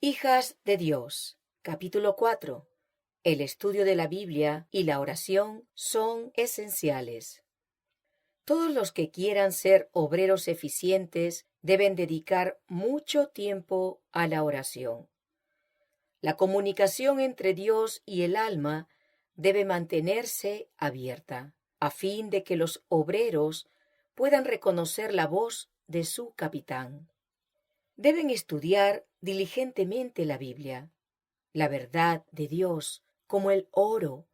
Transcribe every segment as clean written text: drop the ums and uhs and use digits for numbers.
Hijas de Dios, capítulo 4. El estudio de la Biblia y la oración son esenciales. Todos los que quieran ser obreros eficientes deben dedicar mucho tiempo a la oración. La comunicación entre Dios y el alma debe mantenerse abierta, a fin de que los obreros puedan reconocer la voz de su capitán. Deben estudiar diligentemente la Biblia. La verdad de Dios, como el oro,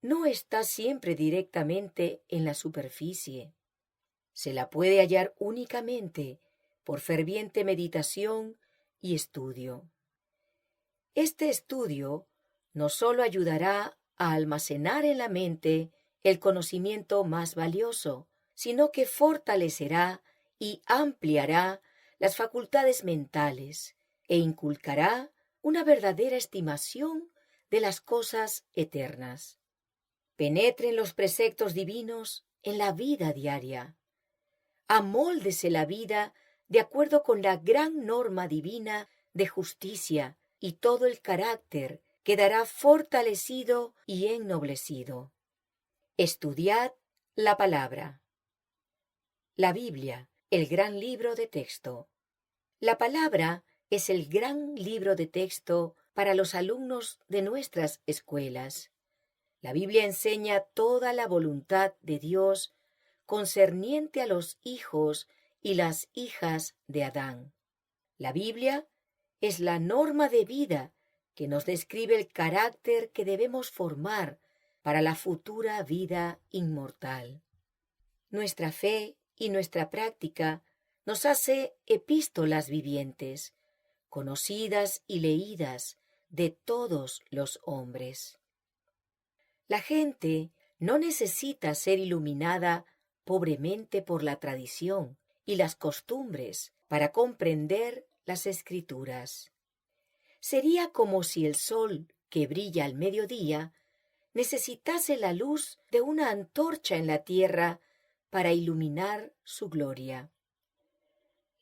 no está siempre directamente en la superficie. Se la puede hallar únicamente por ferviente meditación y estudio. Este estudio no solo ayudará a almacenar en la mente el conocimiento más valioso, sino que fortalecerá y ampliará las facultades mentales e inculcará una verdadera estimación de las cosas eternas. Penetren los preceptos divinos en la vida diaria. Amóldese la vida de acuerdo con la gran norma divina de justicia y todo el carácter quedará fortalecido y ennoblecido. Estudiad la palabra. La Biblia, el gran libro de texto. La palabra es el gran libro de texto para los alumnos de nuestras escuelas. La Biblia enseña toda la voluntad de Dios concerniente a los hijos y las hijas de Adán. La Biblia es la norma de vida que nos describe el carácter que debemos formar para la futura vida inmortal. Nuestra fe y nuestra práctica nos hace epístolas vivientes, conocidas y leídas de todos los hombres. La gente no necesita ser iluminada pobremente por la tradición y las costumbres para comprender las Escrituras. Sería como si el sol que brilla al mediodía necesitase la luz de una antorcha en la tierra para iluminar su gloria.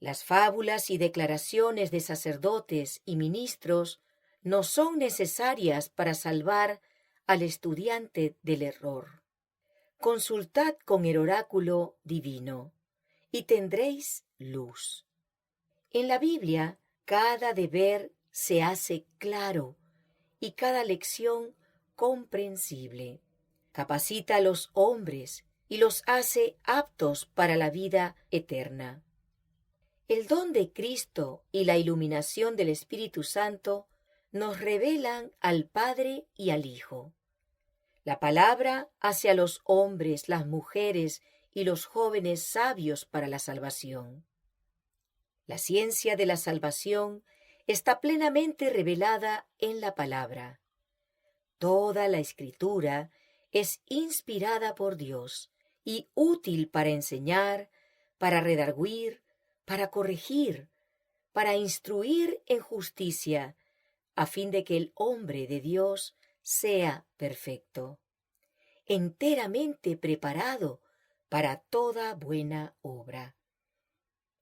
Las fábulas y declaraciones de sacerdotes y ministros no son necesarias para salvar al estudiante del error. Consultad con el oráculo divino y tendréis luz. En la Biblia, cada deber se hace claro y cada lección comprensible. Capacita a los hombres y los hace aptos para la vida eterna. El don de Cristo y la iluminación del Espíritu Santo nos revelan al Padre y al Hijo. La palabra hace a los hombres, las mujeres y los jóvenes sabios para la salvación. La ciencia de la salvación está plenamente revelada en la palabra. Toda la Escritura es inspirada por Dios y útil para enseñar, para redarguir, para corregir, para instruir en justicia, a fin de que el hombre de Dios sea perfecto, enteramente preparado para toda buena obra.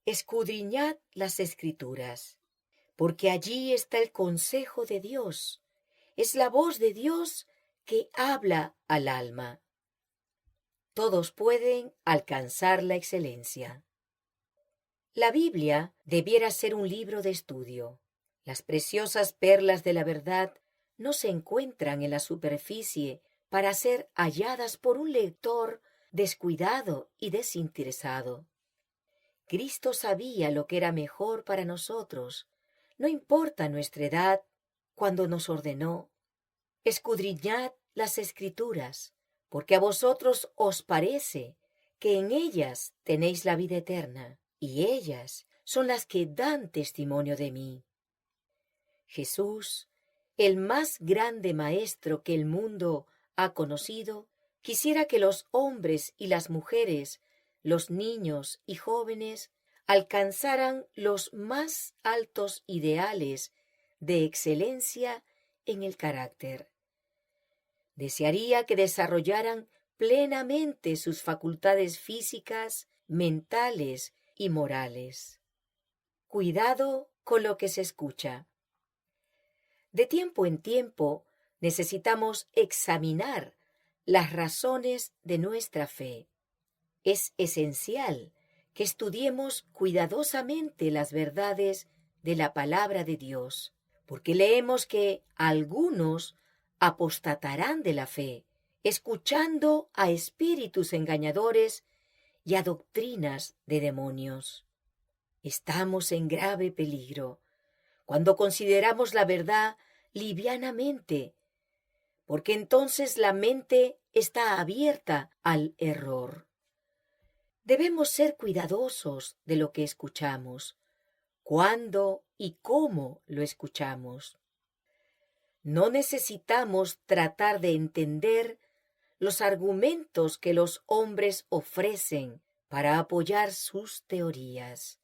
Escudriñad las Escrituras, porque allí está el consejo de Dios. Es la voz de Dios que habla al alma. Todos pueden alcanzar la excelencia. La Biblia debiera ser un libro de estudio. Las preciosas perlas de la verdad no se encuentran en la superficie para ser halladas por un lector descuidado y desinteresado. Cristo sabía lo que era mejor para nosotros, no importa nuestra edad, cuando nos ordenó: escudriñad las Escrituras, porque a vosotros os parece que en ellas tenéis la vida eterna, y ellas son las que dan testimonio de mí. Jesús, el más grande maestro que el mundo ha conocido, quisiera que los hombres y las mujeres, los niños y jóvenes, alcanzaran los más altos ideales de excelencia en el carácter. Desearía que desarrollaran plenamente sus facultades físicas, mentales y morales. Cuidado con lo que se escucha. De tiempo en tiempo necesitamos examinar las razones de nuestra fe. Es esencial que estudiemos cuidadosamente las verdades de la palabra de Dios, porque leemos que algunos apostatarán de la fe, escuchando a espíritus engañadores y a doctrinas de demonios. Estamos en grave peligro cuando consideramos la verdad livianamente, porque entonces la mente está abierta al error. Debemos ser cuidadosos de lo que escuchamos, cuándo y cómo lo escuchamos. No necesitamos tratar de entender los argumentos que los hombres ofrecen para apoyar sus teorías,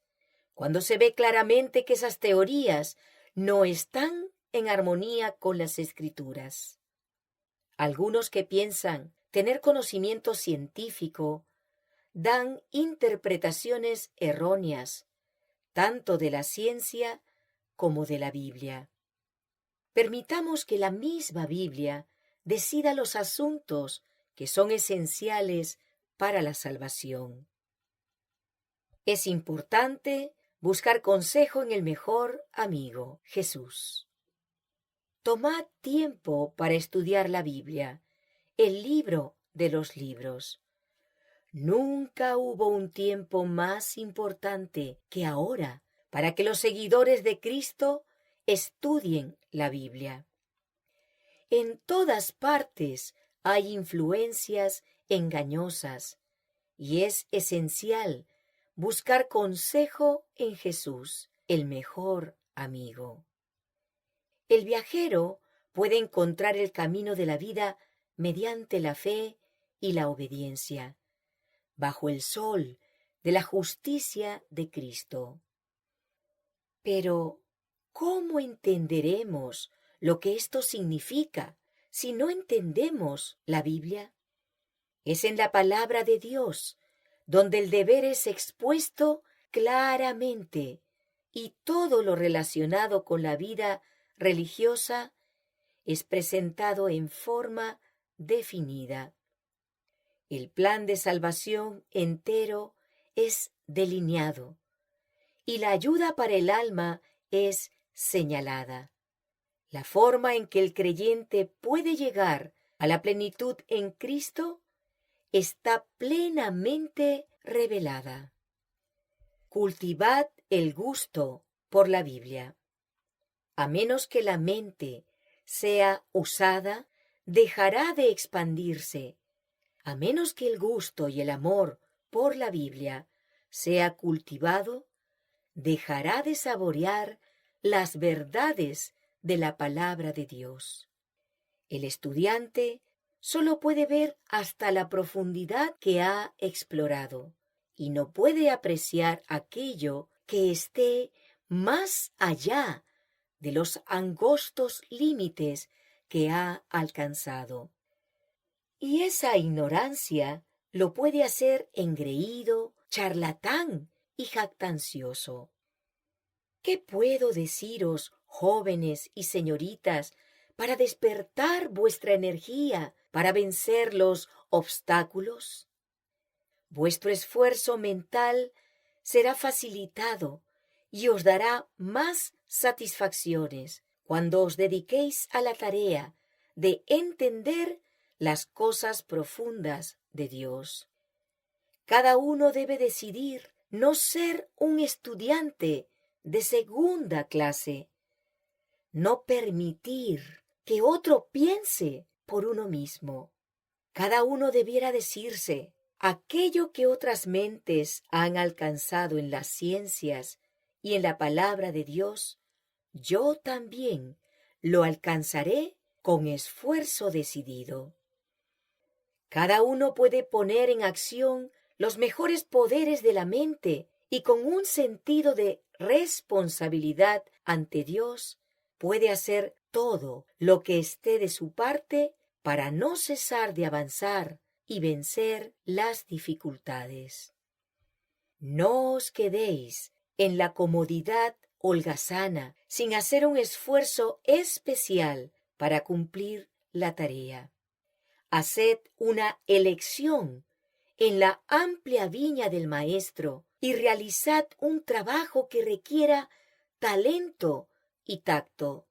cuando se ve claramente que esas teorías no están en armonía con las Escrituras. Algunos que piensan tener conocimiento científico dan interpretaciones erróneas, tanto de la ciencia como de la Biblia. Permitamos que la misma Biblia decida los asuntos que son esenciales para la salvación. Es importante buscar consejo en el mejor amigo, Jesús. Tomad tiempo para estudiar la Biblia, el libro de los libros. Nunca hubo un tiempo más importante que ahora para que los seguidores de Cristo estudien la Biblia. En todas partes hay influencias engañosas y es esencial buscar consejo en Jesús, el mejor amigo. El viajero puede encontrar el camino de la vida mediante la fe y la obediencia, bajo el sol de la justicia de Cristo. Pero, ¿cómo entenderemos lo que esto significa si no entendemos la Biblia? Es en la palabra de Dios donde el deber es expuesto claramente y todo lo relacionado con la vida religiosa es presentado en forma definida. El plan de salvación entero es delineado y la ayuda para el alma es señalada. La forma en que el creyente puede llegar a la plenitud en Cristo está plenamente revelada. Cultivad el gusto por la Biblia. A menos que la mente sea usada, dejará de expandirse. A menos que el gusto y el amor por la Biblia sea cultivado, dejará de saborear las verdades de la palabra de Dios. El estudiante solo puede ver hasta la profundidad que ha explorado y no puede apreciar aquello que esté más allá de los angostos límites que ha alcanzado. Y esa ignorancia lo puede hacer engreído, charlatán y jactancioso. ¿Qué puedo deciros, jóvenes y señoritas, para despertar vuestra energía, para vencer los obstáculos? Vuestro esfuerzo mental será facilitado y os dará más satisfacciones cuando os dediquéis a la tarea de entender las cosas profundas de Dios. Cada uno debe decidir no ser un estudiante de segunda clase, no permitir que otro piense por uno mismo. Cada uno debiera decirse: aquello que otras mentes han alcanzado en las ciencias y en la palabra de Dios, yo también lo alcanzaré con esfuerzo decidido. Cada uno puede poner en acción los mejores poderes de la mente y con un sentido de responsabilidad ante Dios puede hacer todo lo que esté de su parte para no cesar de avanzar y vencer las dificultades. No os quedéis en la comodidad holgazana, sin hacer un esfuerzo especial para cumplir la tarea. Haced una elección en la amplia viña del Maestro y realizad un trabajo que requiera talento y tacto.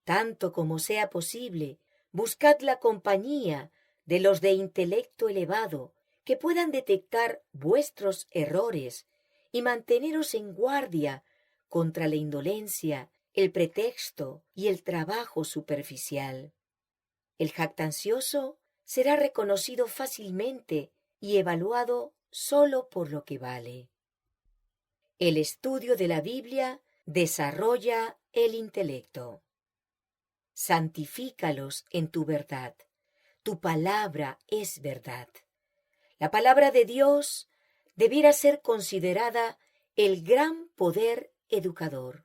Tanto como sea posible, buscad la compañía de los de intelecto elevado que puedan detectar vuestros errores y manteneros en guardia contra la indolencia, el pretexto y el trabajo superficial. El jactancioso será reconocido fácilmente y evaluado solo por lo que vale. El estudio de la Biblia desarrolla el intelecto. Santifícalos en tu verdad. Tu palabra es verdad. La palabra de Dios debiera ser considerada el gran poder educador.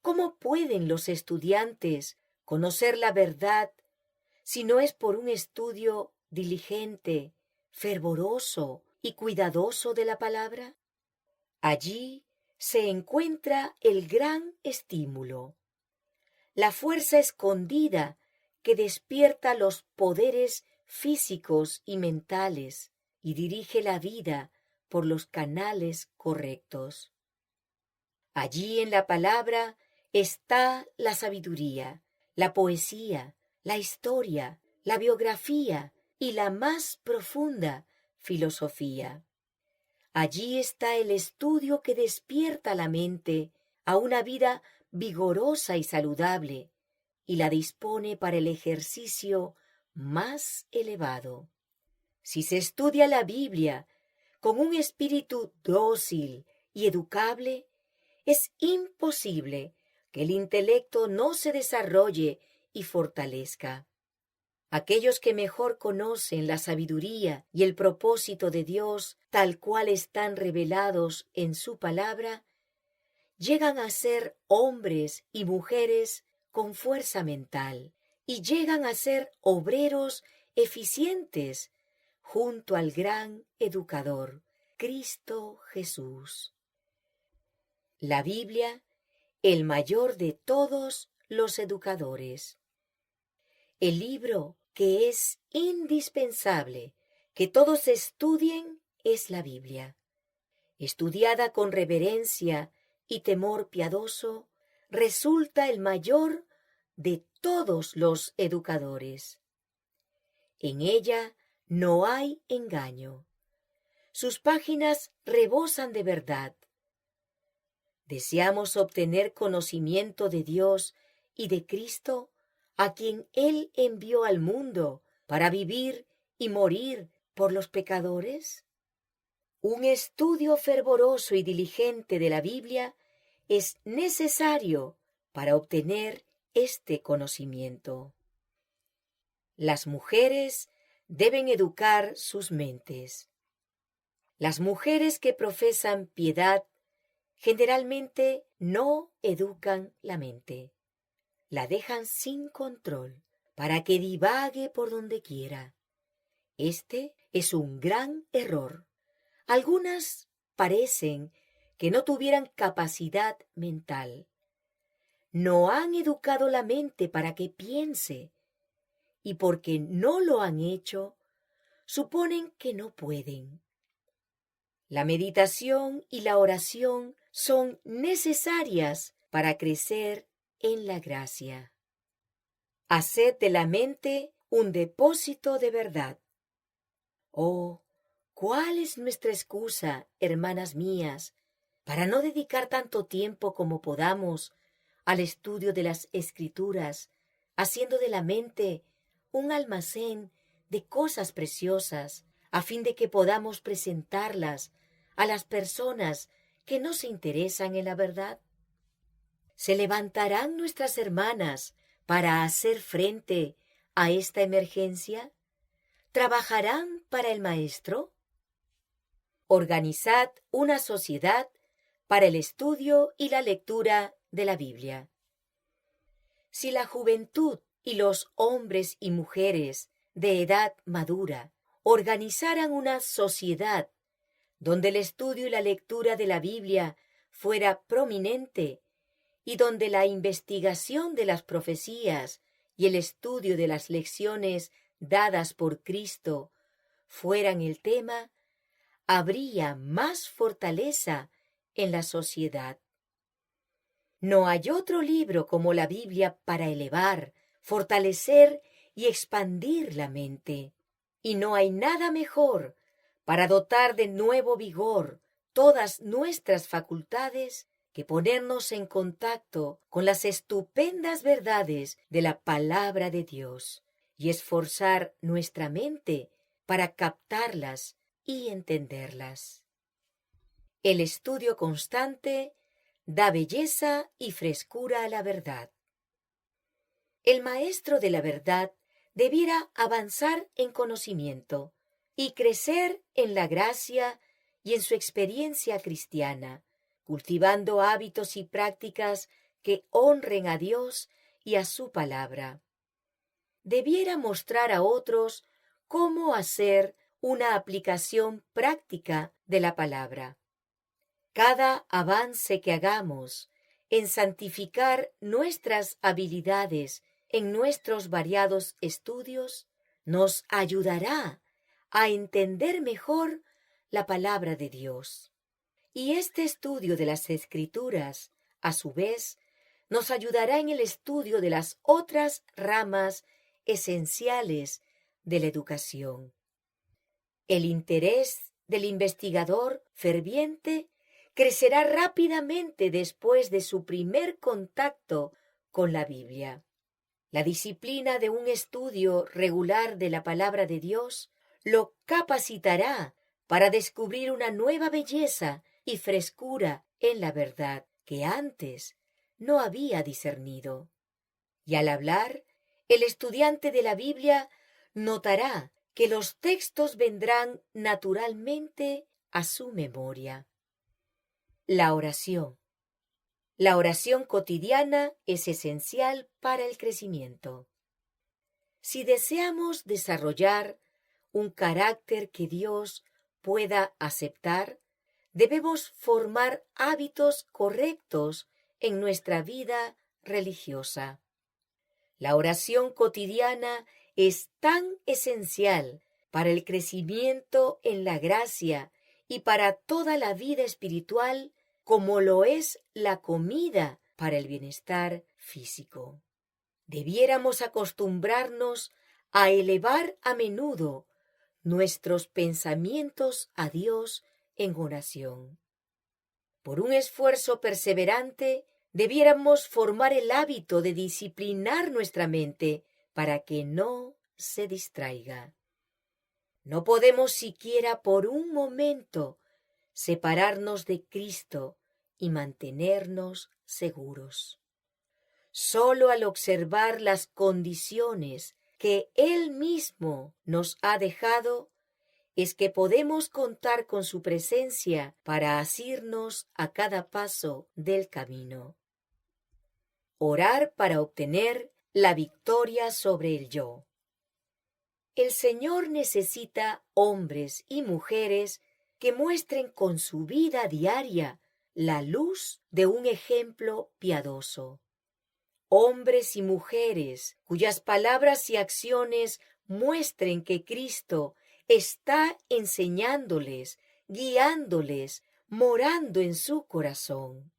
¿Cómo pueden los estudiantes conocer la verdad si no es por un estudio diligente, fervoroso y cuidadoso de la palabra? Allí se encuentra el gran estímulo, la fuerza escondida que despierta los poderes físicos y mentales y dirige la vida por los canales correctos. Allí en la palabra está la sabiduría, la poesía, la historia, la biografía y la más profunda filosofía. Allí está el estudio que despierta la mente a una vida vigorosa y saludable y la dispone para el ejercicio más elevado. Si se estudia la Biblia con un espíritu dócil y educable, es imposible que el intelecto no se desarrolle y fortalezca. Aquellos que mejor conocen la sabiduría y el propósito de Dios, tal cual están revelados en su palabra, llegan a ser hombres y mujeres con fuerza mental y llegan a ser obreros eficientes junto al gran educador, Cristo Jesús. La Biblia, el mayor de todos los educadores. El libro que es indispensable que todos estudien es la Biblia. Estudiada con reverencia y temor piadoso, resulta el mayor de todos los educadores. En ella no hay engaño. Sus páginas rebosan de verdad. Deseamos obtener conocimiento de Dios y de Cristo, a quien Él envió al mundo para vivir y morir por los pecadores. Un estudio fervoroso y diligente de la Biblia es necesario para obtener este conocimiento. Las mujeres deben educar sus mentes. Las mujeres que profesan piedad generalmente no educan la mente. La dejan sin control para que divague por donde quiera. Este es un gran error. Algunas parecen que no tuvieran capacidad mental. No han educado la mente para que piense, y porque no lo han hecho, suponen que no pueden. La meditación y la oración son necesarias para crecer en la gracia. Haced de la mente un depósito de verdad. Oh, ¿cuál es nuestra excusa, hermanas mías, para no dedicar tanto tiempo como podamos al estudio de las Escrituras, haciendo de la mente un almacén de cosas preciosas, a fin de que podamos presentarlas a las personas que no se interesan en la verdad? ¿Se levantarán nuestras hermanas para hacer frente a esta emergencia? ¿Trabajarán para el Maestro? Organizad una sociedad para el estudio y la lectura de la Biblia. Si la juventud y los hombres y mujeres de edad madura organizaran una sociedad donde el estudio y la lectura de la Biblia fuera prominente y donde la investigación de las profecías y el estudio de las lecciones dadas por Cristo fueran el tema, habría más fortaleza en la sociedad. No hay otro libro como la Biblia para elevar, fortalecer y expandir la mente. Y no hay nada mejor para dotar de nuevo vigor todas nuestras facultades que ponernos en contacto con las estupendas verdades de la palabra de Dios y esforzar nuestra mente para captarlas y entenderlas. El estudio constante da belleza y frescura a la verdad. El maestro de la verdad debiera avanzar en conocimiento y crecer en la gracia y en su experiencia cristiana, cultivando hábitos y prácticas que honren a Dios y a su palabra. Debiera mostrar a otros cómo hacer una aplicación práctica de la palabra. Cada avance que hagamos en santificar nuestras habilidades en nuestros variados estudios nos ayudará a entender mejor la palabra de Dios. Y este estudio de las Escrituras, a su vez, nos ayudará en el estudio de las otras ramas esenciales de la educación. El interés del investigador ferviente crecerá rápidamente después de su primer contacto con la Biblia. La disciplina de un estudio regular de la palabra de Dios lo capacitará para descubrir una nueva belleza y frescura en la verdad que antes no había discernido. Y al hablar, el estudiante de la Biblia notará que los textos vendrán naturalmente a su memoria. La oración. La oración cotidiana es esencial para el crecimiento. Si deseamos desarrollar un carácter que Dios pueda aceptar, debemos formar hábitos correctos en nuestra vida religiosa. La oración cotidiana es tan esencial para el crecimiento en la gracia y para toda la vida espiritual como lo es la comida para el bienestar físico. Debiéramos acostumbrarnos a elevar a menudo nuestros pensamientos a Dios en oración. Por un esfuerzo perseverante, debiéramos formar el hábito de disciplinar nuestra mente para que no se distraiga. No podemos siquiera por un momento separarnos de Cristo y mantenernos seguros. Solo al observar las condiciones que Él mismo nos ha dejado, es que podemos contar con su presencia para asirnos a cada paso del camino. Orar para obtener la victoria sobre el yo. El Señor necesita hombres y mujeres que muestren con su vida diaria la luz de un ejemplo piadoso. Hombres y mujeres cuyas palabras y acciones muestren que Cristo está enseñándoles, guiándoles, morando en su corazón.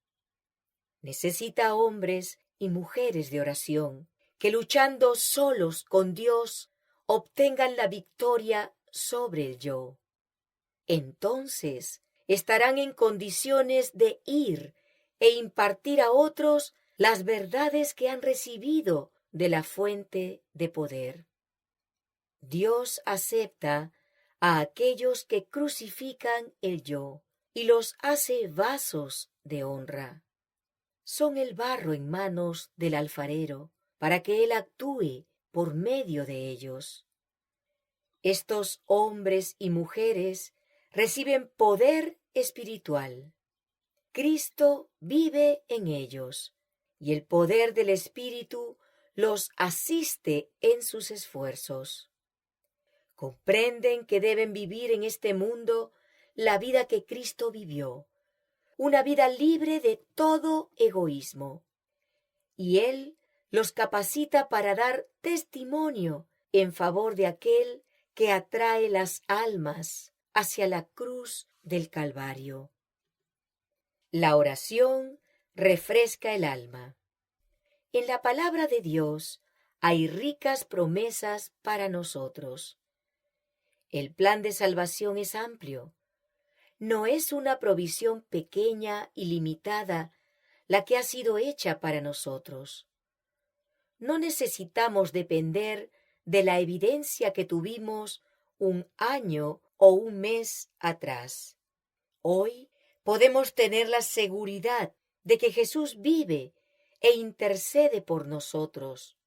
Necesita hombres y mujeres de oración que luchando solos con Dios obtengan la victoria sobre el yo. Entonces estarán en condiciones de ir e impartir a otros las verdades que han recibido de la fuente de poder. Dios acepta a aquellos que crucifican el yo y los hace vasos de honra. Son el barro en manos del alfarero para que él actúe por medio de ellos. Estos hombres y mujeres reciben poder espiritual. Cristo vive en ellos y el poder del Espíritu los asiste en sus esfuerzos. Comprenden que deben vivir en este mundo la vida que Cristo vivió, una vida libre de todo egoísmo. Y Él los capacita para dar testimonio en favor de aquel que atrae las almas hacia la cruz del Calvario. La oración refresca el alma. En la palabra de Dios hay ricas promesas para nosotros. El plan de salvación es amplio. No es una provisión pequeña y limitada la que ha sido hecha para nosotros. No necesitamos depender de la evidencia que tuvimos un año o un mes atrás. Hoy podemos tener la seguridad de que Jesús vive e intercede por nosotros.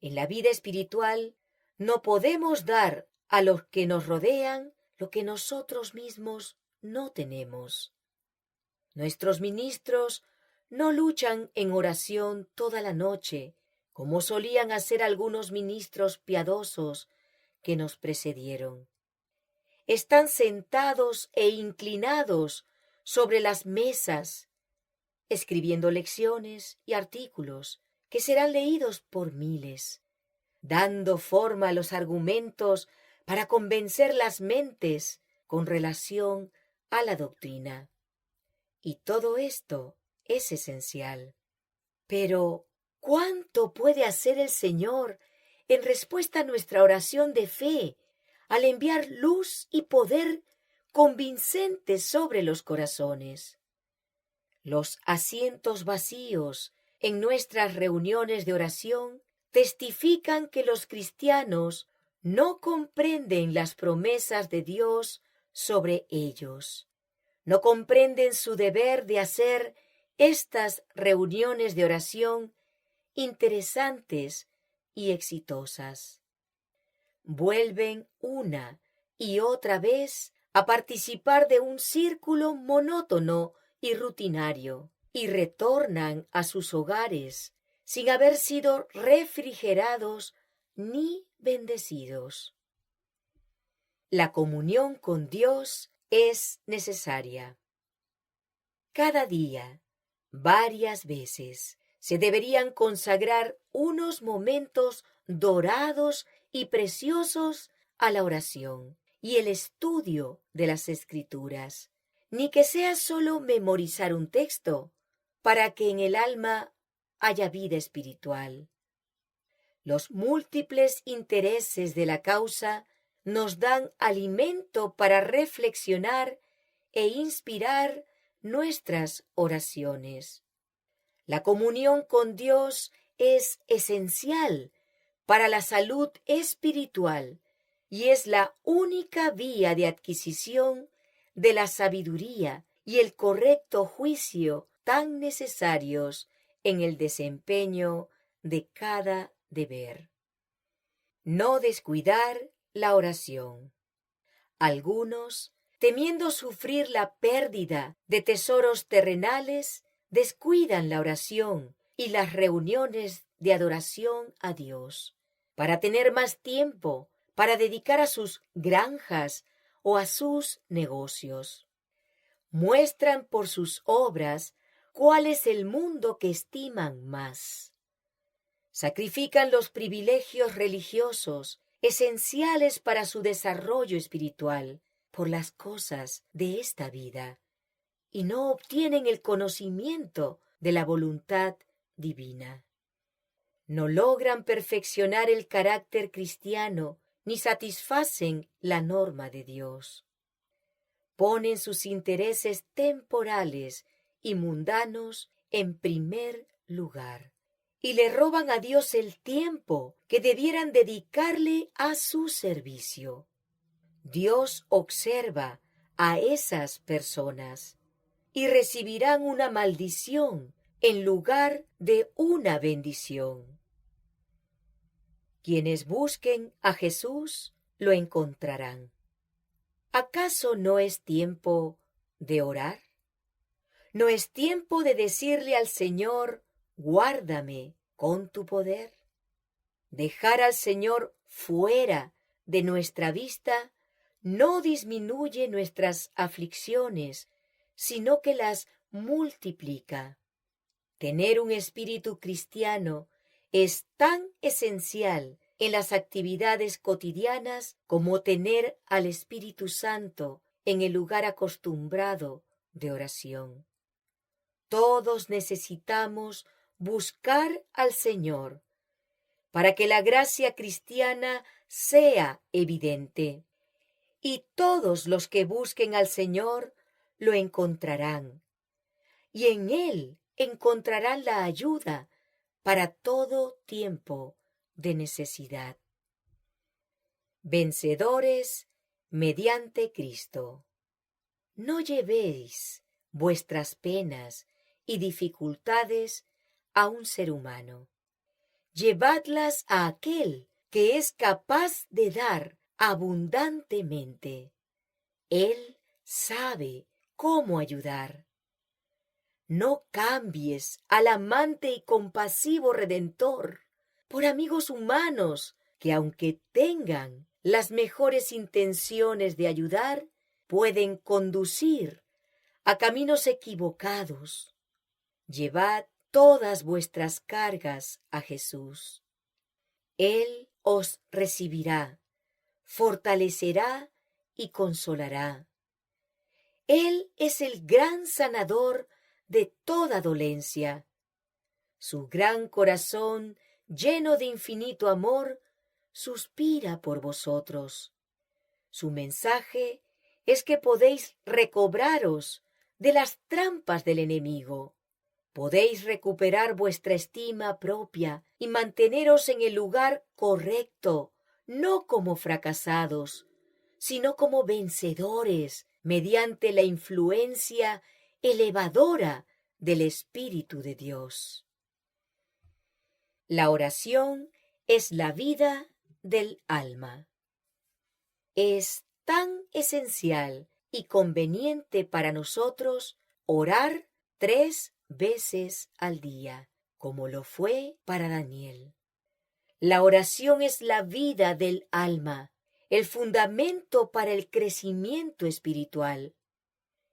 En la vida espiritual no podemos dar a los que nos rodean lo que nosotros mismos no tenemos. Nuestros ministros no luchan en oración toda la noche, como solían hacer algunos ministros piadosos que nos precedieron. Están sentados e inclinados sobre las mesas, escribiendo lecciones y artículos que serán leídos por miles, dando forma a los argumentos para convencer las mentes con relación a la doctrina. Y todo esto es esencial. Pero, ¿cuánto puede hacer el Señor en respuesta a nuestra oración de fe al enviar luz y poder convincentes sobre los corazones? Los asientos vacíos en nuestras reuniones de oración testifican que los cristianos no comprenden las promesas de Dios sobre ellos. No comprenden su deber de hacer estas reuniones de oración interesantes y exitosas. Vuelven una y otra vez a participar de un círculo monótono y rutinario, y retornan a sus hogares sin haber sido refrigerados ni bendecidos. La comunión con Dios es necesaria. Cada día, varias veces, se deberían consagrar unos momentos dorados y preciosos a la oración y el estudio de las Escrituras, ni que sea solo memorizar un texto, para que en el alma haya vida espiritual. Los múltiples intereses de la causa nos dan alimento para reflexionar e inspirar nuestras oraciones. La comunión con Dios es esencial para la salud espiritual y es la única vía de adquisición de la sabiduría y el correcto juicio tan necesarios en el desempeño de cada deber. No descuidar la oración. Algunos, temiendo sufrir la pérdida de tesoros terrenales, descuidan la oración y las reuniones de adoración a Dios, para tener más tiempo para dedicar a sus granjas o a sus negocios. Muestran por sus obras cuál es el mundo que estiman más. Sacrifican los privilegios religiosos esenciales para su desarrollo espiritual por las cosas de esta vida y no obtienen el conocimiento de la voluntad divina. No logran perfeccionar el carácter cristiano ni satisfacen la norma de Dios. Ponen sus intereses temporales y mundanos en primer lugar y le roban a Dios el tiempo que debieran dedicarle a su servicio. Dios observa a esas personas y recibirán una maldición en lugar de una bendición. Quienes busquen a Jesús lo encontrarán. ¿Acaso no es tiempo de orar? ¿No es tiempo de decirle al Señor, guárdame con tu poder? Dejar al Señor fuera de nuestra vista no disminuye nuestras aflicciones, sino que las multiplica. Tener un espíritu cristiano es tan esencial en las actividades cotidianas como tener al Espíritu Santo en el lugar acostumbrado de oración. Todos necesitamos buscar al Señor para que la gracia cristiana sea evidente. Y todos los que busquen al Señor lo encontrarán. Y en Él encontrarán la ayuda para todo tiempo de necesidad. Vencedores mediante Cristo. No llevéis vuestras penas y dificultades a un ser humano. Llevadlas a aquel que es capaz de dar abundantemente. Él sabe cómo ayudar. No cambies al amante y compasivo Redentor por amigos humanos que, aunque tengan las mejores intenciones de ayudar, pueden conducir a caminos equivocados. Llevad todas vuestras cargas a Jesús. Él os recibirá, fortalecerá y consolará. Él es el gran sanador de toda dolencia. Su gran corazón, lleno de infinito amor, suspira por vosotros. Su mensaje es que podéis recobraros de las trampas del enemigo. Podéis recuperar vuestra estima propia y manteneros en el lugar correcto, no como fracasados, sino como vencedores mediante la influencia elevadora del Espíritu de Dios. La oración es la vida del alma. Es tan esencial y conveniente para nosotros orar 3 veces al día, como lo fue para Daniel. La oración es la vida del alma, el fundamento para el crecimiento espiritual.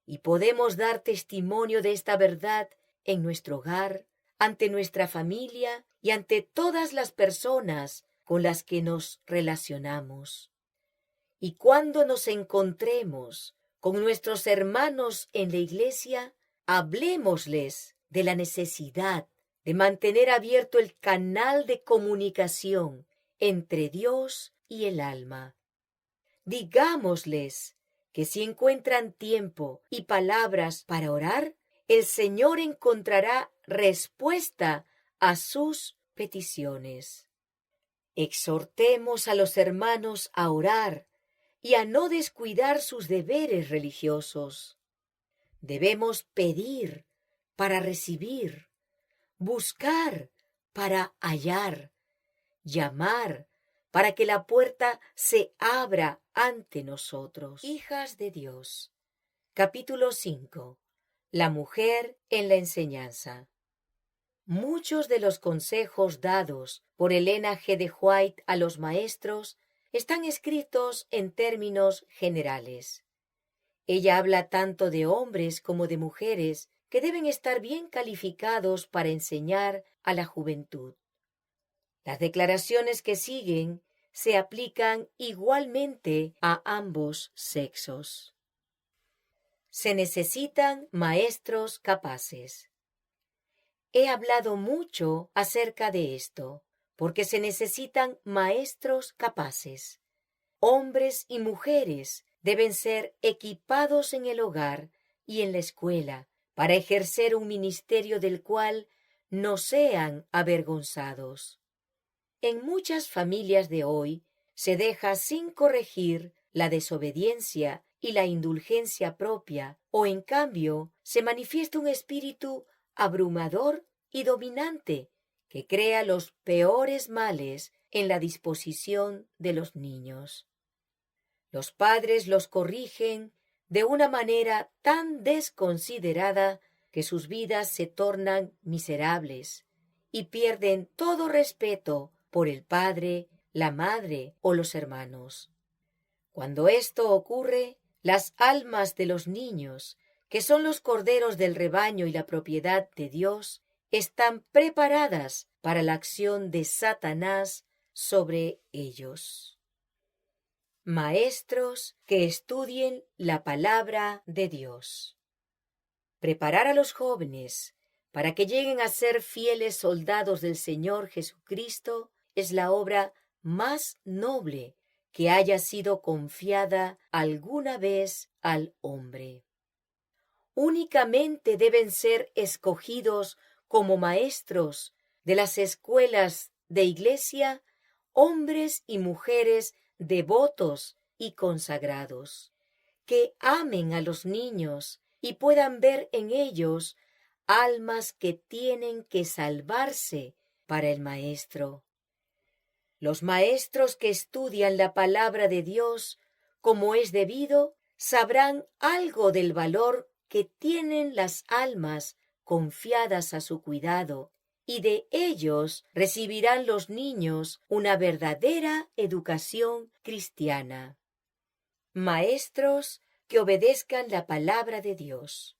Y podemos dar testimonio de esta verdad en nuestro hogar, ante nuestra familia y ante todas las personas con las que nos relacionamos. Y cuando nos encontremos con nuestros hermanos en la iglesia, hablémosles de la necesidad de mantener abierto el canal de comunicación entre Dios y el alma. Digámosles que si encuentran tiempo y palabras para orar, el Señor encontrará respuesta a sus peticiones. Exhortemos a los hermanos a orar y a no descuidar sus deberes religiosos. Debemos pedir para recibir, buscar para hallar, llamar para que la puerta se abra ante nosotros. Hijas de Dios. Capítulo 5. La mujer en la enseñanza. Muchos de los consejos dados por Elena G. de White a los maestros están escritos en términos generales. Ella habla tanto de hombres como de mujeres que deben estar bien calificados para enseñar a la juventud. Las declaraciones que siguen se aplican igualmente a ambos sexos. Se necesitan maestros capaces. He hablado mucho acerca de esto, porque se necesitan maestros capaces. Hombres y mujeres deben ser equipados en el hogar y en la escuela para ejercer un ministerio del cual no sean avergonzados. En muchas familias de hoy se deja sin corregir la desobediencia y la indulgencia propia, o en cambio se manifiesta un espíritu abrumador y dominante que crea los peores males en la disposición de los niños. Los padres los corrigen de una manera tan desconsiderada que sus vidas se tornan miserables y pierden todo respeto por el padre, la madre o los hermanos. Cuando esto ocurre, las almas de los niños que son los corderos del rebaño y la propiedad de Dios, están preparadas para la acción de Satanás sobre ellos. Maestros que estudien la palabra de Dios. Preparar a los jóvenes para que lleguen a ser fieles soldados del Señor Jesucristo es la obra más noble que haya sido confiada alguna vez al hombre. Únicamente deben ser escogidos como maestros de las escuelas de iglesia hombres y mujeres devotos y consagrados, que amen a los niños y puedan ver en ellos almas que tienen que salvarse para el Maestro. Los maestros que estudian la palabra de Dios como es debido, sabrán algo del valor que tienen las almas confiadas a su cuidado, y de ellos recibirán los niños una verdadera educación cristiana. Maestros que obedezcan la palabra de Dios.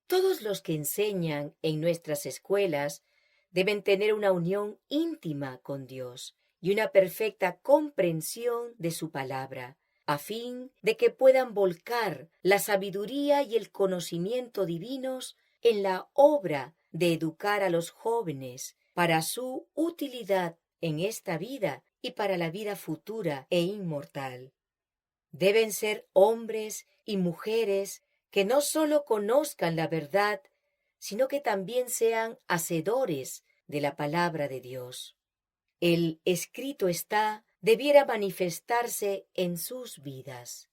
Todos los que enseñan en nuestras escuelas deben tener una unión íntima con Dios y una perfecta comprensión de su palabra, a fin de que puedan volcar la sabiduría y el conocimiento divinos en la obra de educar a los jóvenes para su utilidad en esta vida y para la vida futura e inmortal. Deben ser hombres y mujeres que no solo conozcan la verdad, sino que también sean hacedores de la palabra de Dios. El escrito está debiera manifestarse en sus vidas.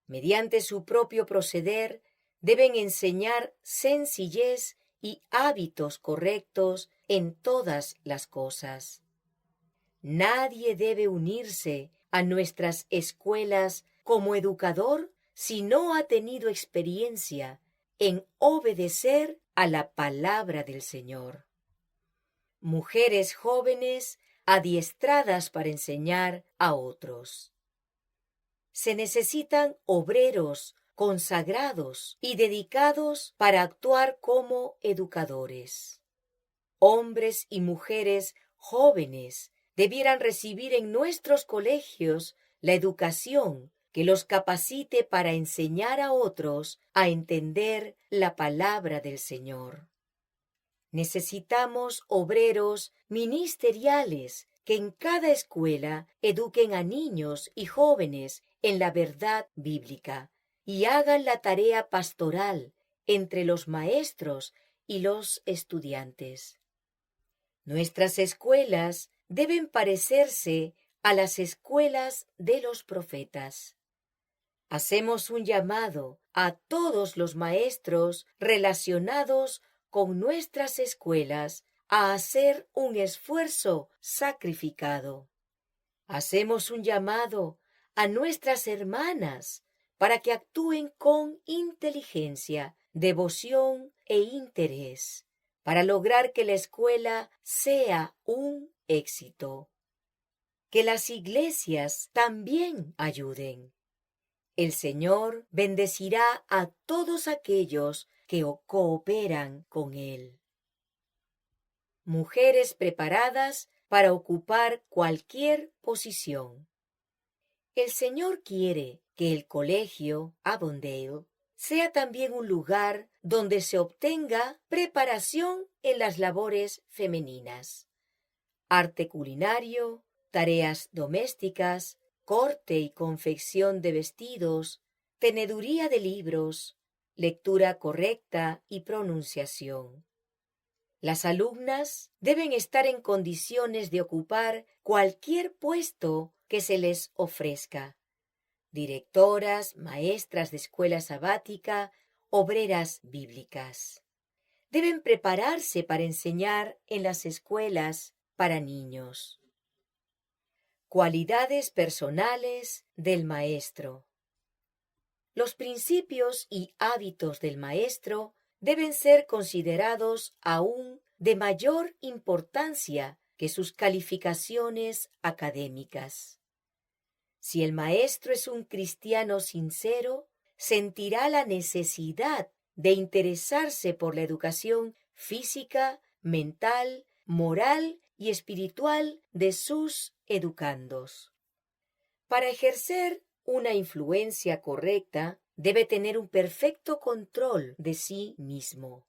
Mediante su propio proceder, deben enseñar sencillez y hábitos correctos en todas las cosas. Nadie debe unirse a nuestras escuelas como educador si no ha tenido experiencia en obedecer a la palabra del Señor. Mujeres jóvenes adiestradas para enseñar a otros. Se necesitan obreros consagrados y dedicados para actuar como educadores. Hombres y mujeres jóvenes debieran recibir en nuestros colegios la educación que los capacite para enseñar a otros a entender la palabra del Señor. Necesitamos obreros ministeriales que en cada escuela eduquen a niños y jóvenes en la verdad bíblica y hagan la tarea pastoral entre los maestros y los estudiantes. Nuestras escuelas deben parecerse a las escuelas de los profetas. Hacemos un llamado a todos los maestros relacionados con nuestras escuelas a hacer un esfuerzo sacrificado. Hacemos un llamado a nuestras hermanas para que actúen con inteligencia, devoción e interés, para lograr que la escuela sea un éxito. Que las iglesias también ayuden. El Señor bendecirá a todos aquellos que cooperan con Él. Mujeres preparadas para ocupar cualquier posición. El Señor quiere que el colegio Avondale sea también un lugar donde se obtenga preparación en las labores femeninas. Arte culinario, tareas domésticas, corte y confección de vestidos, teneduría de libros, lectura correcta y pronunciación. Las alumnas deben estar en condiciones de ocupar cualquier puesto que se les ofrezca. Directoras, maestras de escuela sabática, obreras bíblicas. Deben prepararse para enseñar en las escuelas para niños. Cualidades personales del maestro. Los principios y hábitos del maestro deben ser considerados aún de mayor importancia que sus calificaciones académicas. Si el maestro es un cristiano sincero, sentirá la necesidad de interesarse por la educación física, mental, moral y espiritual de sus educandos. Para ejercer una influencia correcta, debe tener un perfecto control de sí mismo.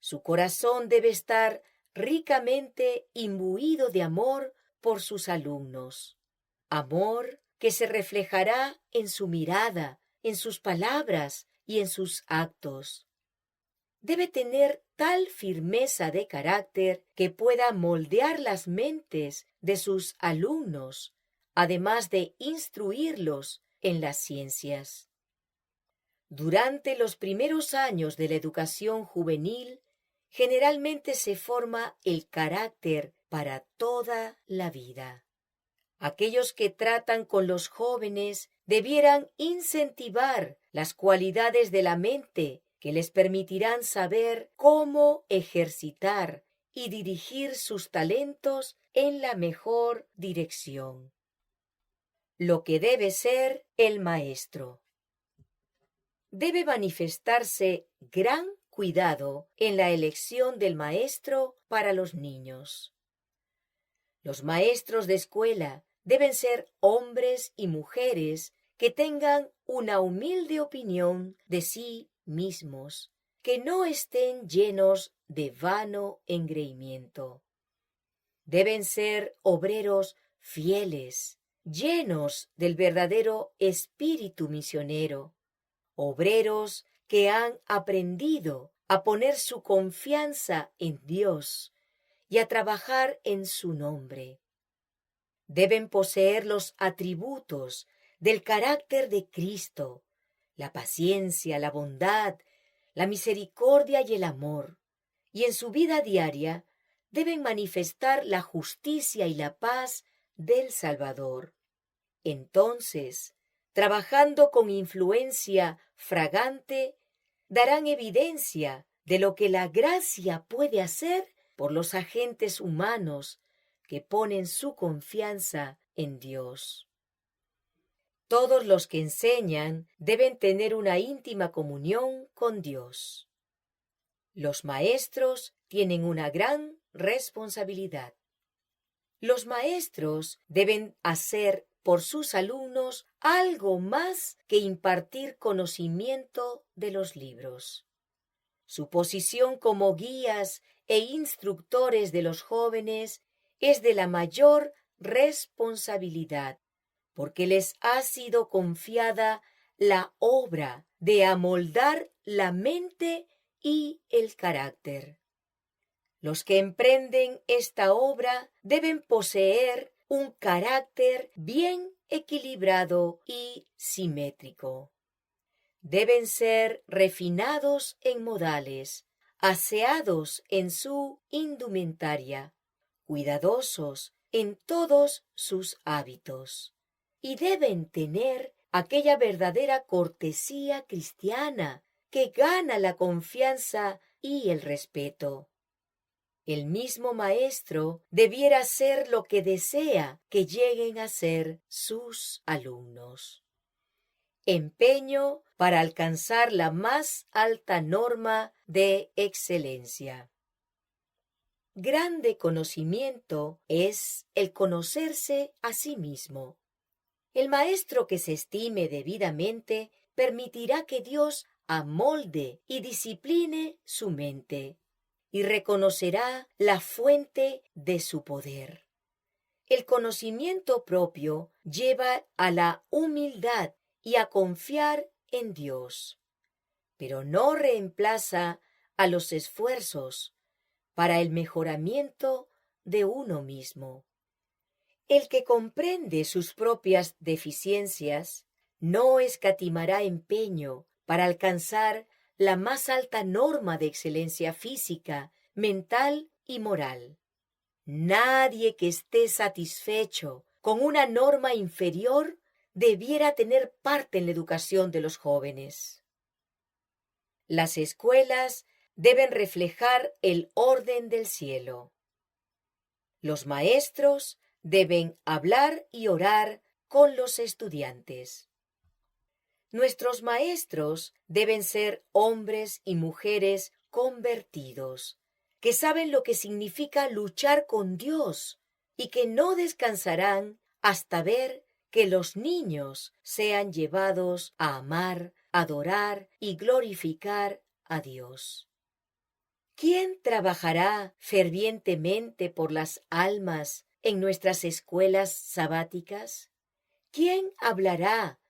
Su corazón debe estar ricamente imbuido de amor por sus alumnos, amor que se reflejará en su mirada, en sus palabras y en sus actos. Debe tener tal firmeza de carácter que pueda moldear las mentes de sus alumnos, además de instruirlos en las ciencias. Durante los primeros años de la educación juvenil, generalmente se forma el carácter para toda la vida. Aquellos que tratan con los jóvenes debieran incentivar las cualidades de la mente que les permitirán saber cómo ejercitar y dirigir sus talentos en la mejor dirección. Lo que debe ser el maestro. Debe manifestarse gran cuidado en la elección del maestro para los niños. Los maestros de escuela deben ser hombres y mujeres que tengan una humilde opinión de sí mismos, que no estén llenos de vano engreimiento. Deben ser obreros fieles, llenos del verdadero espíritu misionero, obreros que han aprendido a poner su confianza en Dios y a trabajar en su nombre. Deben poseer los atributos del carácter de Cristo, la paciencia, la bondad, la misericordia y el amor, y en su vida diaria deben manifestar la justicia y la paz del Salvador. Entonces, trabajando con influencia fragante, darán evidencia de lo que la gracia puede hacer por los agentes humanos que ponen su confianza en Dios. Todos los que enseñan deben tener una íntima comunión con Dios. Los maestros tienen una gran responsabilidad. Los maestros deben hacer por sus alumnos algo más que impartir conocimiento de los libros. Su posición como guías e instructores de los jóvenes es de la mayor responsabilidad, porque les ha sido confiada la obra de amoldar la mente y el carácter. Los que emprenden esta obra deben poseer un carácter bien equilibrado y simétrico. Deben ser refinados en modales, aseados en su indumentaria, cuidadosos en todos sus hábitos, y deben tener aquella verdadera cortesía cristiana que gana la confianza y el respeto. El mismo maestro debiera ser lo que desea que lleguen a ser sus alumnos. Empeño para alcanzar la más alta norma de excelencia. Grande conocimiento es el conocerse a sí mismo. El maestro que se estime debidamente permitirá que Dios amolde y discipline su mente, y reconocerá la fuente de su poder. El conocimiento propio lleva a la humildad y a confiar en Dios, pero no reemplaza a los esfuerzos para el mejoramiento de uno mismo. El que comprende sus propias deficiencias no escatimará empeño para alcanzar la más alta norma de excelencia física, mental y moral. Nadie que esté satisfecho con una norma inferior debiera tener parte en la educación de los jóvenes. Las escuelas deben reflejar el orden del cielo. Los maestros deben hablar y orar con los estudiantes. Nuestros maestros deben ser hombres y mujeres convertidos, que saben lo que significa luchar con Dios y que no descansarán hasta ver que los niños sean llevados a amar, adorar y glorificar a Dios. ¿Quién trabajará fervientemente por las almas en nuestras escuelas sabáticas? ¿Quién hablará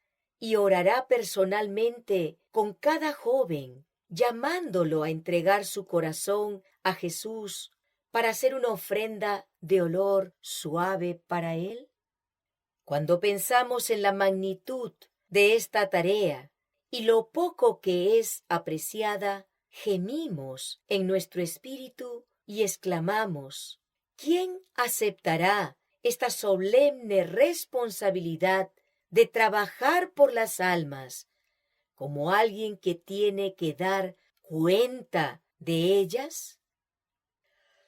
y orará personalmente con cada joven, llamándolo a entregar su corazón a Jesús para hacer una ofrenda de olor suave para Él? Cuando pensamos en la magnitud de esta tarea y lo poco que es apreciada, gemimos en nuestro espíritu y exclamamos: ¿quién aceptará esta solemne responsabilidad de trabajar por las almas como alguien que tiene que dar cuenta de ellas?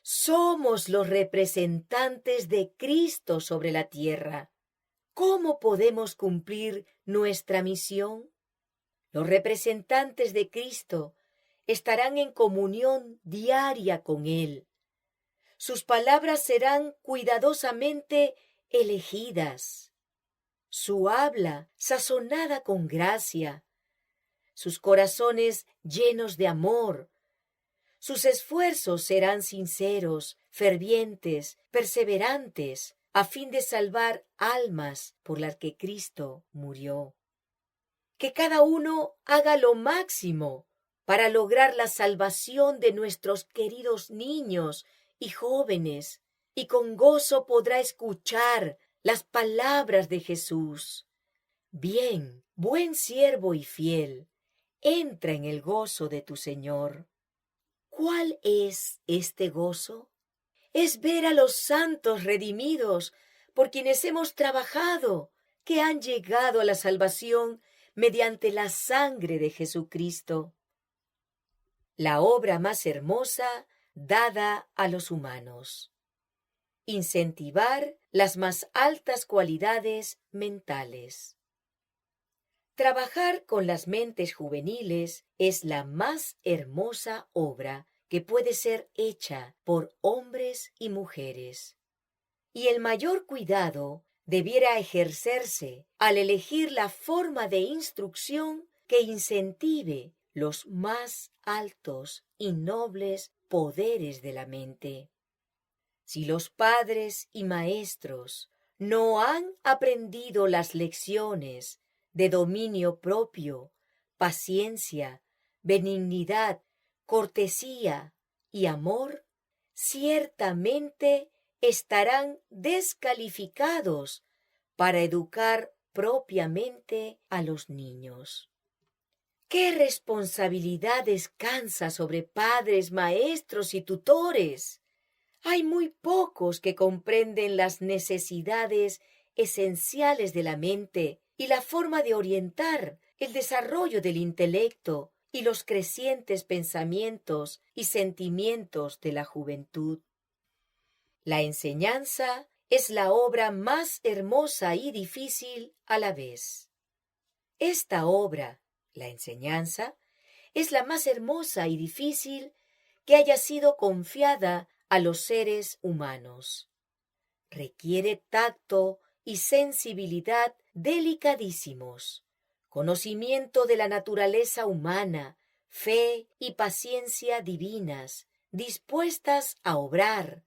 Somos los representantes de Cristo sobre la tierra. ¿Cómo podemos cumplir nuestra misión? Los representantes de Cristo estarán en comunión diaria con Él. Sus palabras serán cuidadosamente elegidas, su habla sazonada con gracia, sus corazones llenos de amor. Sus esfuerzos serán sinceros, fervientes, perseverantes, a fin de salvar almas por las que Cristo murió. Que cada uno haga lo máximo para lograr la salvación de nuestros queridos niños y jóvenes, y con gozo podrá escuchar las palabras de Jesús. Bien, buen siervo y fiel, entra en el gozo de tu Señor. ¿Cuál es este gozo? Es ver a los santos redimidos por quienes hemos trabajado, que han llegado a la salvación mediante la sangre de Jesucristo. La obra más hermosa dada a los humanos. Incentivar las más altas cualidades mentales. Trabajar con las mentes juveniles es la más hermosa obra que puede ser hecha por hombres y mujeres. Y el mayor cuidado debiera ejercerse al elegir la forma de instrucción que incentive los más altos y nobles poderes de la mente. Si los padres y maestros no han aprendido las lecciones de dominio propio, paciencia, benignidad, cortesía y amor, ciertamente estarán descalificados para educar propiamente a los niños. ¿Qué responsabilidad descansa sobre padres, maestros y tutores? Hay muy pocos que comprenden las necesidades esenciales de la mente y la forma de orientar el desarrollo del intelecto y los crecientes pensamientos y sentimientos de la juventud. La enseñanza es la obra más hermosa y difícil a la vez. Esta obra, la enseñanza, es la más hermosa y difícil que haya sido confiada a los seres humanos. Requiere tacto y sensibilidad delicadísimos, conocimiento de la naturaleza humana, fe y paciencia divinas, dispuestas a obrar,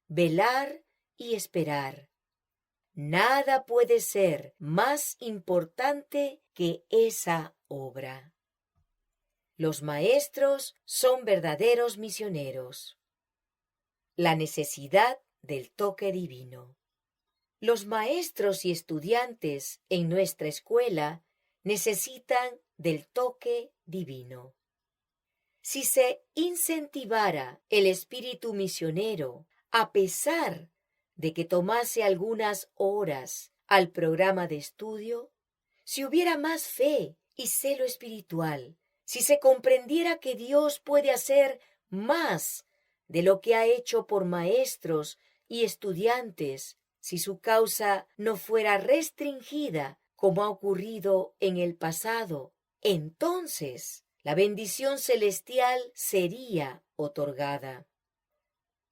velar y esperar. Nada puede ser más importante que esa obra. Los maestros son verdaderos misioneros. La necesidad del toque divino. Los maestros y estudiantes en nuestra escuela necesitan del toque divino. Si se incentivara el espíritu misionero, a pesar de que tomase algunas horas al programa de estudio, si hubiera más fe y celo espiritual, si se comprendiera que Dios puede hacer más de lo que ha hecho por maestros y estudiantes, si su causa no fuera restringida como ha ocurrido en el pasado, entonces la bendición celestial sería otorgada.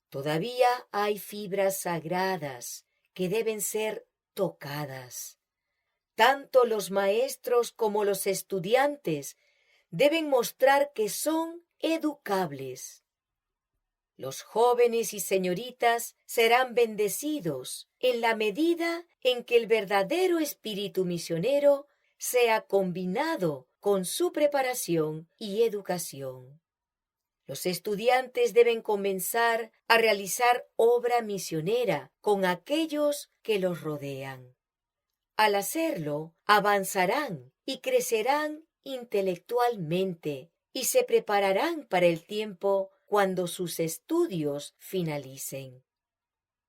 Todavía hay fibras sagradas que deben ser tocadas. Tanto los maestros como los estudiantes deben mostrar que son educables. Los jóvenes y señoritas serán bendecidos en la medida en que el verdadero espíritu misionero sea combinado con su preparación y educación. Los estudiantes deben comenzar a realizar obra misionera con aquellos que los rodean. Al hacerlo, avanzarán y crecerán intelectualmente y se prepararán para el tiempo cuando sus estudios finalicen.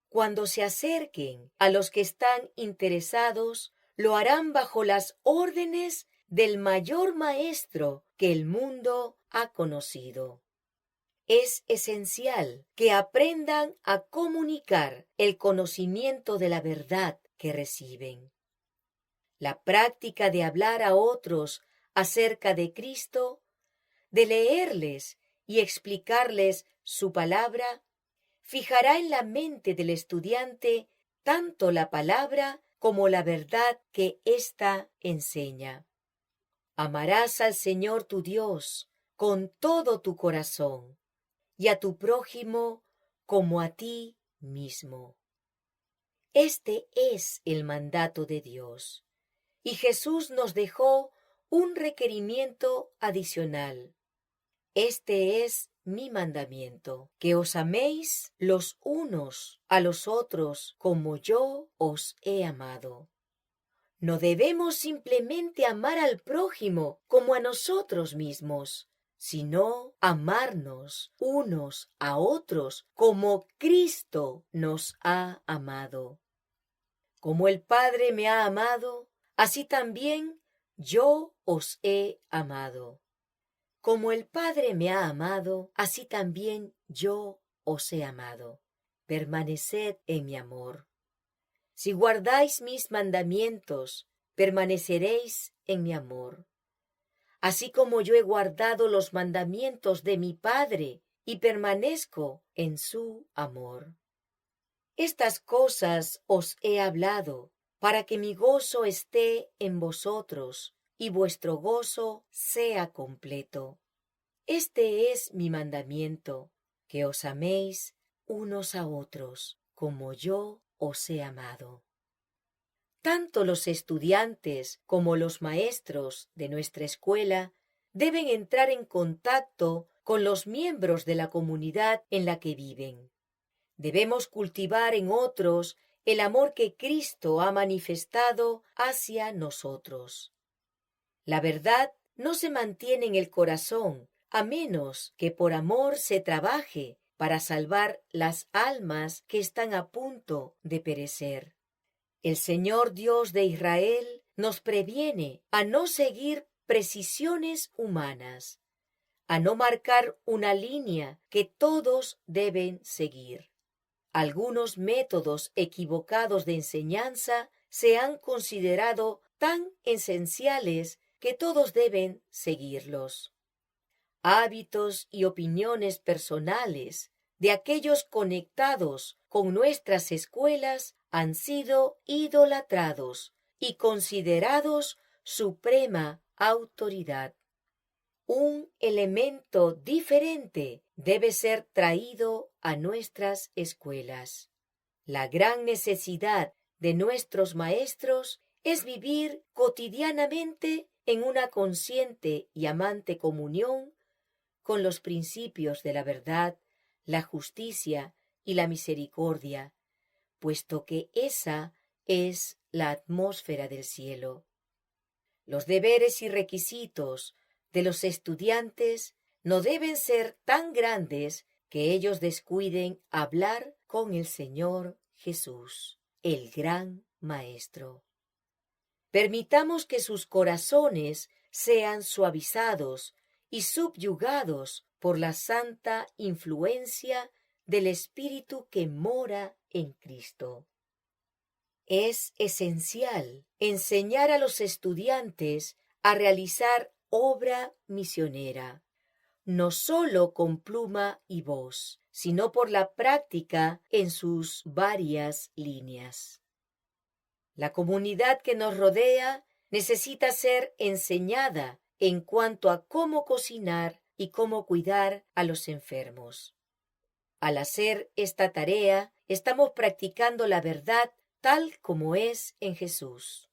Cuando se acerquen a los que están interesados, lo harán bajo las órdenes del mayor maestro que el mundo ha conocido. Es esencial que aprendan a comunicar el conocimiento de la verdad que reciben. La práctica de hablar a otros acerca de Cristo, de leerles y explicarles su palabra, fijará en la mente del estudiante tanto la palabra como la verdad que ésta enseña. Amarás al Señor tu Dios con todo tu corazón y a tu prójimo como a ti mismo. Este es el mandato de Dios, y Jesús nos dejó un requerimiento adicional. Este es mi mandamiento, que os améis los unos a los otros como yo os he amado. No debemos simplemente amar al prójimo como a nosotros mismos, sino amarnos unos a otros como Cristo nos ha amado. Como el Padre me ha amado, así también yo os he amado. Como el Padre me ha amado, así también yo os he amado. Permaneced en mi amor. Si guardáis mis mandamientos, permaneceréis en mi amor. Así como yo he guardado los mandamientos de mi Padre y permanezco en su amor. Estas cosas os he hablado, para que mi gozo esté en vosotros y vuestro gozo sea completo. Este es mi mandamiento, que os améis unos a otros, como yo os he amado. Tanto los estudiantes como los maestros de nuestra escuela deben entrar en contacto con los miembros de la comunidad en la que viven. Debemos cultivar en otros el amor que Cristo ha manifestado hacia nosotros. La verdad no se mantiene en el corazón a menos que por amor se trabaje para salvar las almas que están a punto de perecer. El Señor Dios de Israel nos previene a no seguir precisiones humanas, a no marcar una línea que todos deben seguir. Algunos métodos equivocados de enseñanza se han considerado tan esenciales que todos deben seguirlos. Hábitos y opiniones personales de aquellos conectados con nuestras escuelas han sido idolatrados y considerados suprema autoridad. Un elemento diferente debe ser traído a nuestras escuelas. La gran necesidad de nuestros maestros es vivir cotidianamente en una consciente y amante comunión con los principios de la verdad, la justicia y la misericordia, puesto que esa es la atmósfera del cielo. Los deberes y requisitos de los estudiantes no deben ser tan grandes que ellos descuiden hablar con el Señor Jesús, el gran Maestro. Permitamos que sus corazones sean suavizados y subyugados por la santa influencia del Espíritu que mora en Cristo. Es esencial enseñar a los estudiantes a realizar obra misionera, no solo con pluma y voz, sino por la práctica en sus varias líneas. La comunidad que nos rodea necesita ser enseñada en cuanto a cómo cocinar y cómo cuidar a los enfermos. Al hacer esta tarea, estamos practicando la verdad tal como es en Jesús.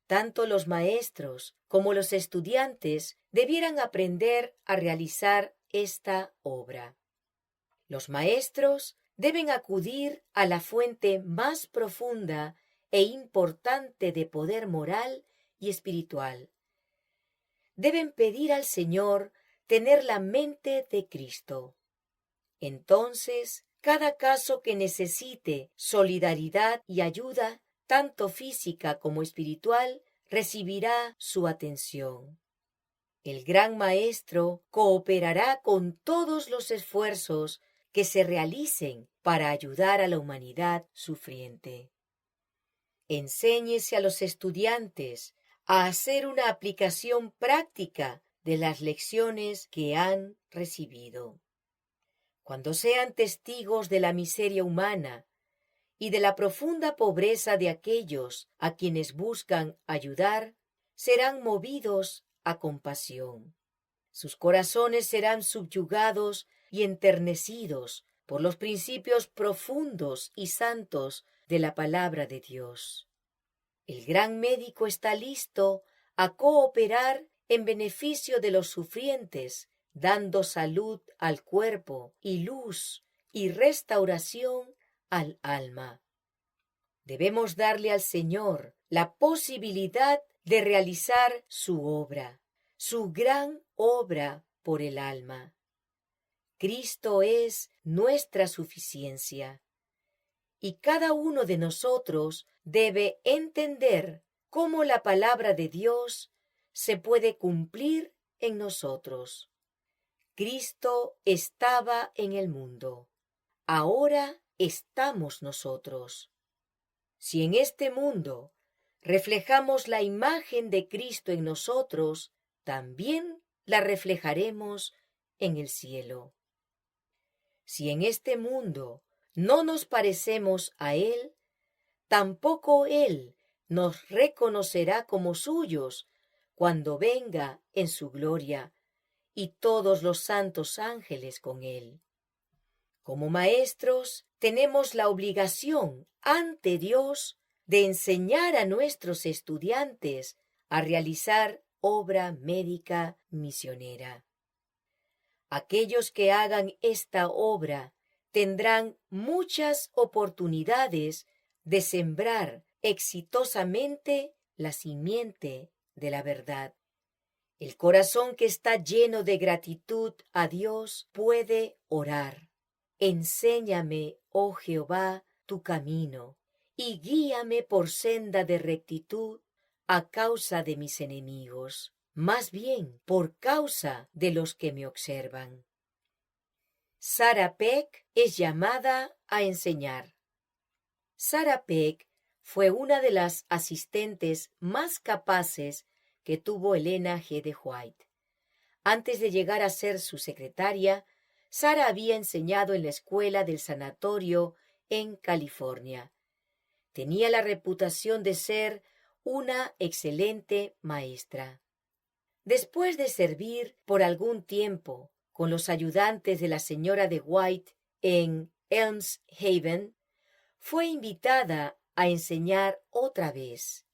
Tanto los maestros como los estudiantes debieran aprender a realizar esta obra. Los maestros deben acudir a la fuente más profunda e importante de poder moral y espiritual. Deben pedir al Señor tener la mente de Cristo. Entonces, cada caso que necesite solidaridad y ayuda, tanto física como espiritual, recibirá su atención. El gran Maestro cooperará con todos los esfuerzos que se realicen para ayudar a la humanidad sufriente. Enséñese a los estudiantes a hacer una aplicación práctica de las lecciones que han recibido. Cuando sean testigos de la miseria humana y de la profunda pobreza de aquellos a quienes buscan ayudar, serán movidos a compasión. Sus corazones serán subyugados y enternecidos por los principios profundos y santos de la palabra de Dios. El gran médico está listo a cooperar en beneficio de los sufrientes, dando salud al cuerpo y luz y restauración al alma. Debemos darle al Señor la posibilidad de realizar su obra, su gran obra por el alma. Cristo es nuestra suficiencia, y cada uno de nosotros debe entender cómo la palabra de Dios se puede cumplir en nosotros. Cristo estaba en el mundo, ahora estamos nosotros. Si en este mundo reflejamos la imagen de Cristo en nosotros, también la reflejaremos en el cielo. Si en este mundo no nos parecemos a Él, tampoco Él nos reconocerá como suyos cuando venga en su gloria y todos los santos ángeles con Él. Como maestros, tenemos la obligación ante Dios de enseñar a nuestros estudiantes a realizar obra médica misionera. Aquellos que hagan esta obra tendrán muchas oportunidades de sembrar exitosamente la simiente de la verdad. El corazón que está lleno de gratitud a Dios puede orar. Enséñame, oh Jehová, tu camino, y guíame por senda de rectitud a causa de mis enemigos, más bien por causa de los que me observan. Sarah Peck es llamada a enseñar. Sarah Peck fue una de las asistentes más capaces que tuvo Elena G. de White. Antes de llegar a ser su secretaria, Sarah había enseñado en la escuela del sanatorio en California. Tenía la reputación de ser una excelente maestra. Después de servir por algún tiempo con los ayudantes de la señora de White en Elms Haven, fue invitada a enseñar otra vez.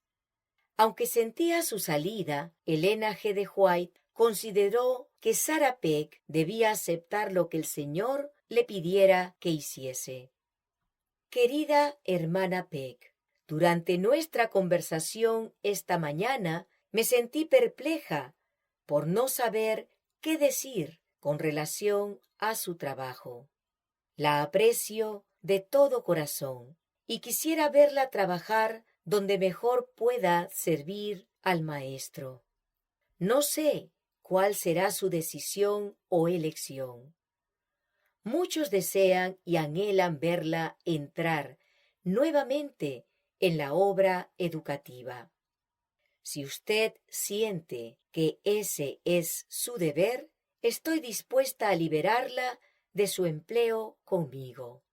Aunque sentía su salida, Elena G. de White consideró que Sarah Peck debía aceptar lo que el Señor le pidiera que hiciese. Querida hermana Peck, durante nuestra conversación esta mañana me sentí perpleja por no saber qué decir con relación a su trabajo. La aprecio de todo corazón y quisiera verla trabajar donde mejor pueda servir al Maestro. No sé cuál será su decisión o elección. Muchos desean y anhelan verla entrar nuevamente en la obra educativa. Si usted siente que ese es su deber, estoy dispuesta a liberarla de su empleo conmigo.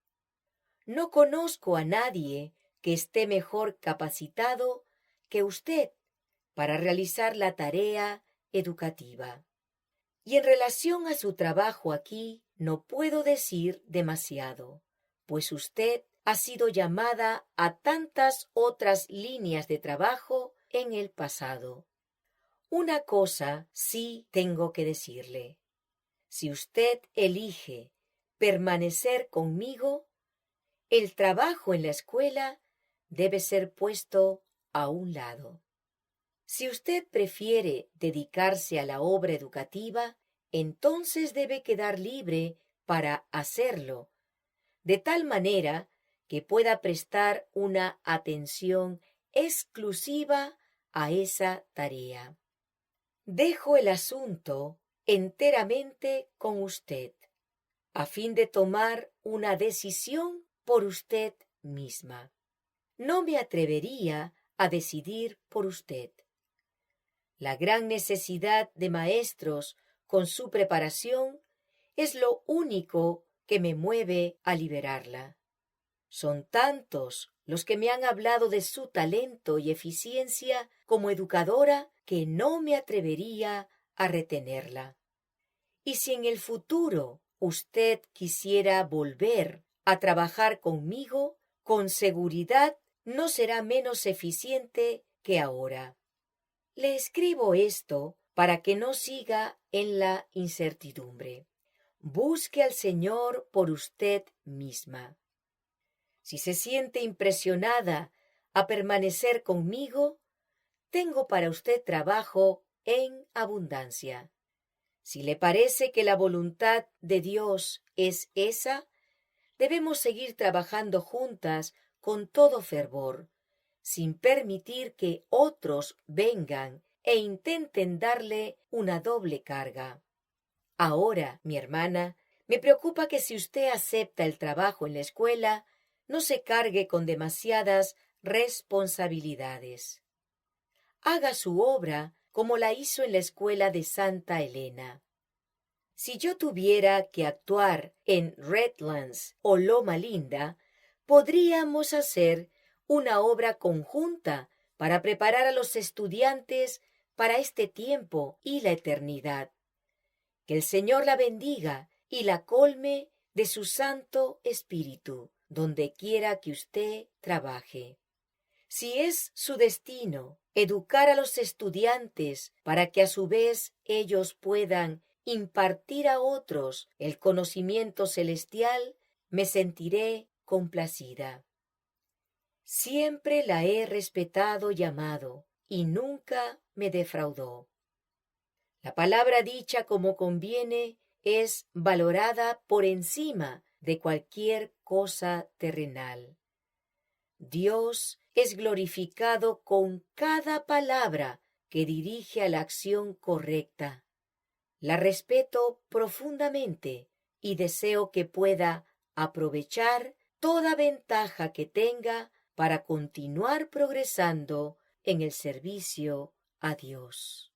No conozco a nadie que esté mejor capacitado que usted para realizar la tarea educativa. Y en relación a su trabajo aquí, no puedo decir demasiado, pues usted ha sido llamada a tantas otras líneas de trabajo en el pasado. Una cosa sí tengo que decirle. Si usted elige permanecer conmigo, el trabajo en la escuela debe ser puesto a un lado. Si usted prefiere dedicarse a la obra educativa, entonces debe quedar libre para hacerlo, de tal manera que pueda prestar una atención exclusiva a esa tarea. Dejo el asunto enteramente con usted, a fin de tomar una decisión por usted misma. No me atrevería a decidir por usted. La gran necesidad de maestros con su preparación es lo único que me mueve a liberarla. Son tantos los que me han hablado de su talento y eficiencia como educadora que no me atrevería a retenerla. Y si en el futuro usted quisiera volver a trabajar conmigo, con seguridad no será menos eficiente que ahora. Le escribo esto para que no siga en la incertidumbre. Busque al Señor por usted misma. Si se siente impresionada a permanecer conmigo, tengo para usted trabajo en abundancia. Si le parece que la voluntad de Dios es esa, debemos seguir trabajando juntas con todo fervor, sin permitir que otros vengan e intenten darle una doble carga. Ahora, mi hermana, me preocupa que si usted acepta el trabajo en la escuela, no se cargue con demasiadas responsabilidades. Haga su obra como la hizo en la escuela de Santa Elena. Si yo tuviera que actuar en Redlands o Loma Linda, podríamos hacer una obra conjunta para preparar a los estudiantes para este tiempo y la eternidad. Que el Señor la bendiga y la colme de su Santo Espíritu, donde quiera que usted trabaje. Si es su destino educar a los estudiantes para que a su vez ellos puedan impartir a otros el conocimiento celestial, me sentiré complacida. Siempre la he respetado y amado, y nunca me defraudó. La palabra dicha como conviene es valorada por encima de cualquier cosa terrenal. Dios es glorificado con cada palabra que dirige a la acción correcta. La respeto profundamente y deseo que pueda aprovechar toda ventaja que tenga para continuar progresando en el servicio a Dios.